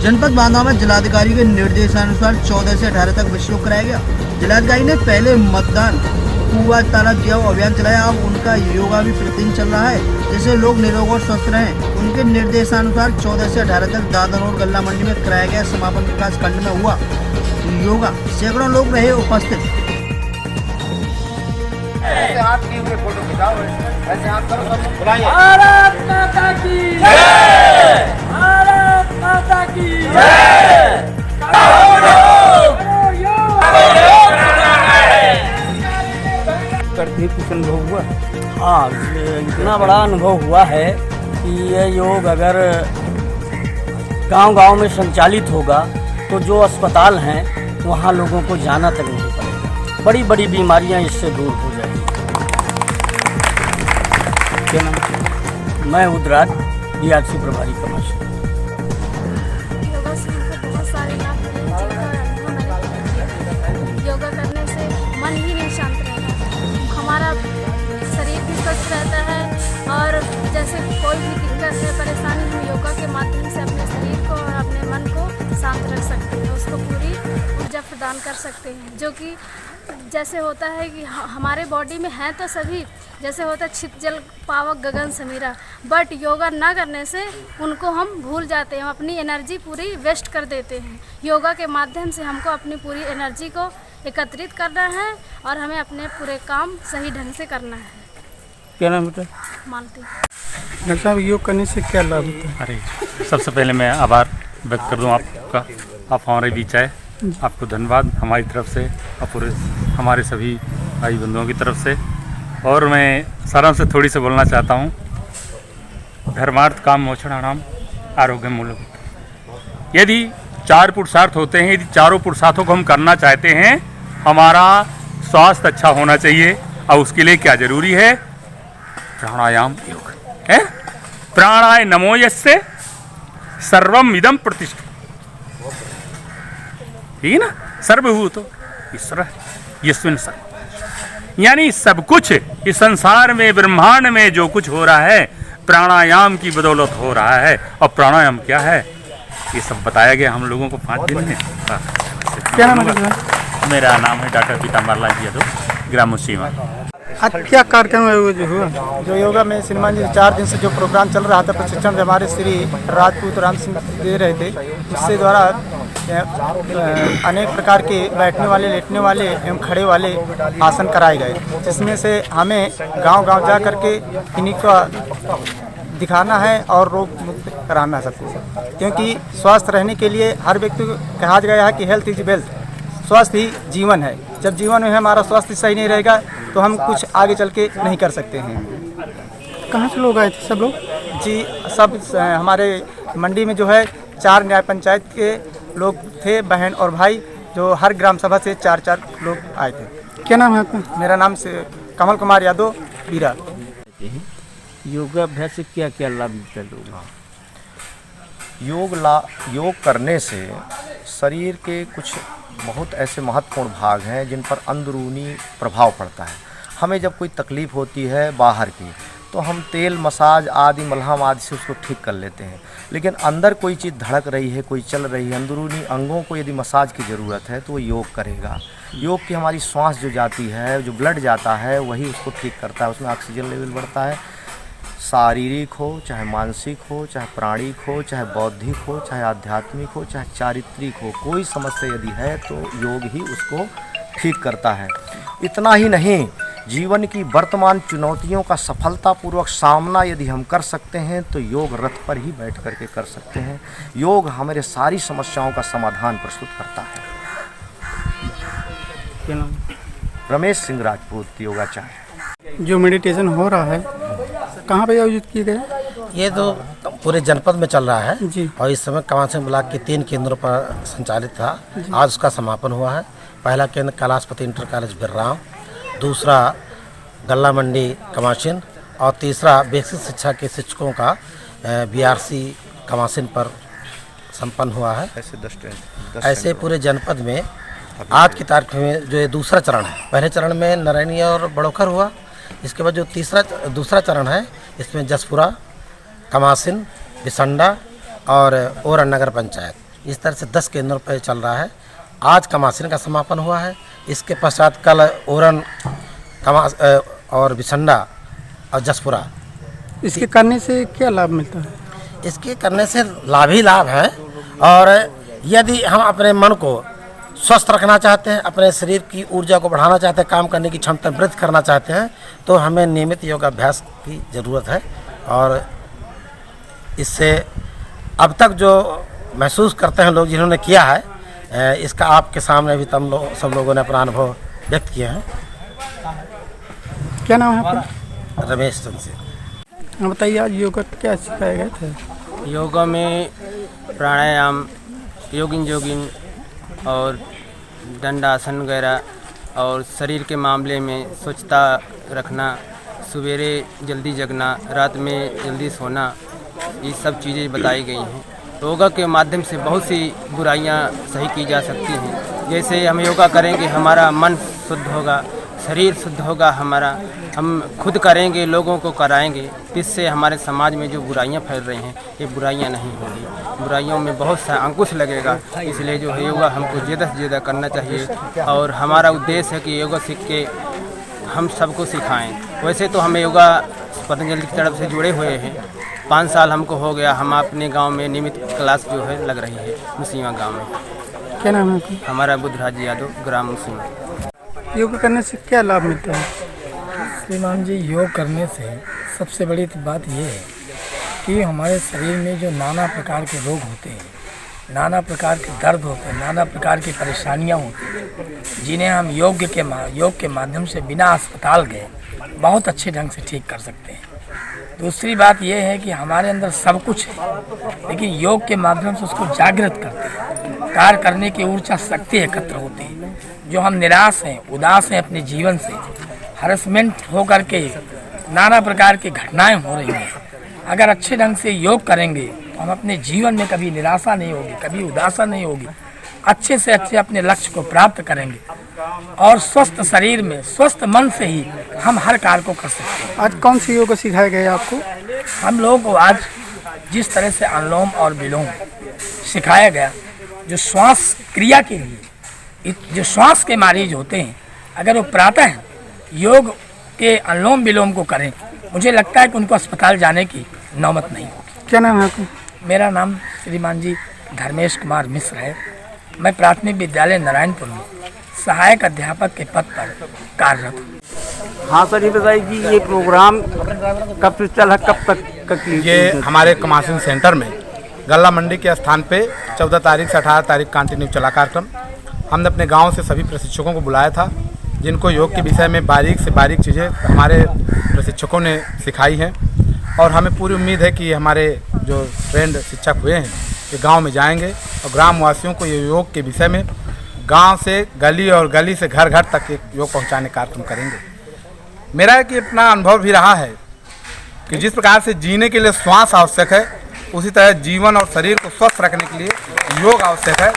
जनपद बांधवा में जिलाधिकारी के निर्देशानुसार 14 से 18 तक विश्व कराया गया। जिलाधिकारी ने पहले मतदान कुआ ताला दिया अभियान चलाया। अब उनका योगा भी प्रतिदिन चल रहा है, जिससे लोग निरोग और स्वस्थ रहें। उनके निर्देशानुसार 14 से 18 तक दादर और गल्ला मंडी में कराया गया समापन विकास खंड में हुआ योगा। सैकड़ों लोग रहे उपस्थित। ऐसे हाथ किए हुए फोटो खिंचाओ, ऐसे हाथ करो, सब बुलाइए। भारत माता की जय, भारत माता की जय। करते कुछ अनुभव हुआ? हाँ, इतना बड़ा अनुभव हुआ है कि ये योग अगर गांव-गांव में संचालित होगा तो जो अस्पताल हैं वहाँ लोगों को जाना तक नहीं पड़ेगा। बड़ी बड़ी बीमारियाँ इससे दूर हो जाएंगी। क्या नाम? मैं उदराज बीआरसी प्रभारी कमाशी। योगा से हमको बहुत सारे लाभ मिले, जिनका अनुभव मैंने योगा करने से मन ही नहीं शांत रहता, हमारा शरीर भी स्वस्थ रहता है और जैसे कोई भी दिक्कत है, परेशानी, हम योगा के माध्यम से अपने शरीर को और अपने मन को शांत रख सकते हैं, उसको पूरी ऊर्जा प्रदान कर सकते हैं। जो कि जैसे होता है कि हमारे बॉडी में है तो सभी, जैसे होता है छित जल पावक गगन समीरा, बट योगा ना करने से उनको हम भूल जाते हैं, हम अपनी एनर्जी पूरी वेस्ट कर देते हैं। योगा के माध्यम से हमको अपनी पूरी एनर्जी को एकत्रित करना है और हमें अपने पूरे काम सही ढंग से करना है। क्या नाम बेटा? मानती डॉक्टर साहब, योग करने से क्या लाभ होता है? अरे सबसे पहले मैं आभार व्यक्त कर दूं आपका, आप हमारे बीच आए, आपको धन्यवाद हमारी तरफ से और पूरे हमारे सभी भाई बंधुओं की तरफ से। और मैं सारांश से थोड़ी सी बोलना चाहता हूँ। धर्मार्थ काम मोक्षाणाम आरोग्य मूलभूत। यदि 4 पुरुषार्थ होते हैं, यदि चारों पुरुषार्थों को हम करना चाहते हैं, हमारा स्वास्थ्य अच्छा होना चाहिए। और उसके लिए क्या जरूरी है? प्राणायाम योग है। प्राणाय नमो यस्य सर्वम इदम प्रतिष्ठित, ठीक है ना? सर्वभूतो ईश्वर यस्मिन् सर्वम्, यानी सब कुछ इस संसार में, ब्रह्मांड में जो कुछ हो रहा है प्राणायाम की बदौलत हो रहा है। और प्राणायाम क्या है ये सब बताया गया हम लोगों को 5 दिन में। क्या नाम है? मेरा नाम है डॉक्टर पीताम्बर लाल यादव, ग्राम सीमा। आज क्या कार्यक्रम है जो हुआ? जो योगा में श्रीमान जी 4 दिन से जो प्रोग्राम चल रहा था, प्रशिक्षण हमारे श्री राजपूत राम सिंह दे रहे थे, उससे द्वारा अनेक प्रकार के बैठने वाले, लेटने वाले एवं खड़े वाले आसन कराए गए, जिसमें से हमें गांव-गांव जा कर के इन्हीं का दिखाना है और रोग मुक्त कराना है सबको। क्योंकि स्वस्थ रहने के लिए हर व्यक्ति को कहा गया है कि हेल्थ इज वेल्थ, स्वास्थ्य ही जीवन है। जब जीवन में हमारा स्वास्थ्य सही नहीं रहेगा तो हम कुछ आगे चल के नहीं कर सकते हैं। कहाँ से लोग आए थे? सब लोग जी, सब हमारे मंडी में जो है 4 न्याय पंचायत के लोग थे, बहन और भाई, जो हर ग्राम सभा से 4-4 लोग आए थे। क्या नाम है आपका? मेरा नाम से कमल कुमार यादव, बीरा। योगाभ्यास से क्या क्या लाभ मिलता है लोगों को? योग करने से शरीर के कुछ बहुत ऐसे महत्वपूर्ण भाग हैं जिन पर अंदरूनी प्रभाव पड़ता है। हमें जब कोई तकलीफ़ होती है बाहर की, तो हम तेल, मसाज आदि, मलहम आदि से उसको ठीक कर लेते हैं। लेकिन अंदर कोई चीज़ धड़क रही है, कोई चल रही है, अंदरूनी अंगों को यदि मसाज की ज़रूरत है तो वो योग करेगा। योग की हमारी श्वास जो जाती है, जो ब्लड जाता है, वही उसको ठीक करता है, उसमें ऑक्सीजन लेवल बढ़ता है। शारीरिक हो, चाहे मानसिक हो, चाहे प्राणिक हो, चाहे बौद्धिक हो, चाहे आध्यात्मिक हो, चाहे चारित्रिक हो, कोई समस्या यदि है तो योग ही उसको ठीक करता है। इतना ही नहीं, जीवन की वर्तमान चुनौतियों का सफलतापूर्वक सामना यदि हम कर सकते हैं तो योग रथ पर ही बैठ करके कर सकते हैं। योग हमारे सारी समस्याओं का समाधान प्रस्तुत करता है। क्या नाम? रमेश सिंह राजपूत, योगाचार्य। जो मेडिटेशन हो रहा है कहाँ पे आयोजित किए गए? ये तो पूरे जनपद में चल रहा है जी। और इस समय कमासन ब्लॉक के 3 केंद्रों पर संचालित था। आज उसका समापन हुआ है। पहला केंद्र कैलाशपति इंटर कॉलेज बिर्राव, दूसरा गल्ला मंडी कमासिन और तीसरा बेसिक शिक्षा के शिक्षकों का बीआरसी कमासिन पर संपन्न हुआ है। ऐसे पूरे जनपद में आज की तारीख में जो ये दूसरा चरण है, पहले चरण में नारायणी और बड़ोखर हुआ, इसके बाद जो दूसरा चरण है इसमें जसपुरा, कमासिन, बिसंडा और ओरन नगर पंचायत इस तरह से 10 केंद्रों पर चल रहा है। आज कमासिन का समापन हुआ है। इसके पश्चात कल ओरन और बिसंडा और जसपुरा। इसके करने से क्या लाभ मिलता है? इसके करने से लाभ ही लाभ है। और यदि हम अपने मन को स्वस्थ रखना चाहते हैं, अपने शरीर की ऊर्जा को बढ़ाना चाहते हैं, काम करने की क्षमता वृद्धि करना चाहते हैं, तो हमें नियमित योगाभ्यास की ज़रूरत है। और इससे अब तक जो महसूस करते हैं लोग जिन्होंने किया है, इसका आपके सामने भी सब लोगों ने अपना अनुभव व्यक्त किए हैं। क्या नाम है आपका? रमेश चंद्र सिंह। बताइए, आज योगा क्या सिखाए गए थे? योगा में प्राणायाम, योगिन और दंडासन वगैरह और शरीर के मामले में स्वच्छता रखना, सवेरे जल्दी जगना, रात में जल्दी सोना, ये सब चीज़ें बताई गई हैं। योगा के माध्यम से बहुत सी बुराइयां सही की जा सकती हैं। जैसे हम योगा करेंगे हमारा मन शुद्ध होगा, शरीर शुद्ध होगा हमारा, हम खुद करेंगे, लोगों को कराएंगे, इससे हमारे समाज में जो बुराइयां फैल रही हैं ये बुराइयां नहीं होगी, बुराइयों में बहुत सा अंकुश लगेगा। इसलिए जो है योगा हमको ज़्यादा से ज़्यादा करना चाहिए और हमारा उद्देश्य है कि योगा सीख के हम सबको सिखाएं। वैसे तो हमें योगा पतंजलि की तरफ से जुड़े हुए हैं, 5 साल हमको हो गया। हम अपने गाँव में नियमित क्लास जो है लग रही है मुसीमा गाँव में। क्या नाम है आपका? हमारा बुद्धराज यादव, ग्राम मुसीमा। योगा करने से क्या लाभ मिलता है? श्रीमान जी, योग करने से सबसे बड़ी बात यह है कि हमारे शरीर में जो नाना प्रकार के रोग होते हैं, नाना प्रकार के दर्द होते हैं, नाना प्रकार की परेशानियां होती हैं, जिन्हें हम योग के माध्यम से बिना अस्पताल गए बहुत अच्छे ढंग से ठीक कर सकते हैं। दूसरी बात यह है कि हमारे अंदर सब कुछ है, लेकिन योग के माध्यम से उसको जागृत करते हैं, कार्य करने की ऊर्जा शक्ति एकत्र होती है। जो हम निराश हैं, उदास हैं अपने जीवन से, हरसमेंट होकर के नाना प्रकार की घटनाएं हो रही हैं, अगर अच्छे ढंग से योग करेंगे तो हम अपने जीवन में कभी निराशा नहीं होगी, कभी उदासा नहीं होगी, अच्छे से अच्छे अपने लक्ष्य को प्राप्त करेंगे और स्वस्थ शरीर में स्वस्थ मन से ही हम हर कार्य को कर सकते हैं। आज कौन सी योग सिखाया गया आपको? हम लोगों को आज जिस तरह से अनुलोम और विलोम सिखाया गया, जो श्वास क्रिया के लिए, जो श्वास के मरीज होते हैं, अगर वो प्रातः योग के अनुलोम विलोम को करें, मुझे लगता है कि उनको अस्पताल जाने की नौबत नहीं होगी। क्या नाम है आपका? मेरा नाम श्रीमान जी धर्मेश कुमार मिश्र है। मैं प्राथमिक विद्यालय नारायणपुर में सहायक अध्यापक के पद पर कार्यरत हूँ। हाँ सर, ये बताइए कि ये प्रोग्राम कब से चला, कब तक? ये हमारे कमासिन सेंटर में गल्ला मंडी के स्थान पे 14 तारीख से 18 तारीख कंटिन्यू चला कार्यक्रम। हमने अपने गांव से सभी प्रशिक्षकों को बुलाया था, जिनको योग के विषय में बारीक से बारीक चीज़ें हमारे प्रशिक्षकों ने सिखाई हैं। और हमें पूरी उम्मीद है कि हमारे जो ट्रेंड शिक्षक हुए हैं ये गांव में जाएंगे और ग्रामवासियों को ये योग के विषय में गांव से गली और गली से घर घर तक एक योग पहुंचाने का कार्यक्रम करेंगे। मेरा है कि अपना अनुभव भी रहा है कि जिस प्रकार से जीने के लिए श्वास आवश्यक है, उसी तरह जीवन और शरीर को स्वस्थ रखने के लिए योग आवश्यक है।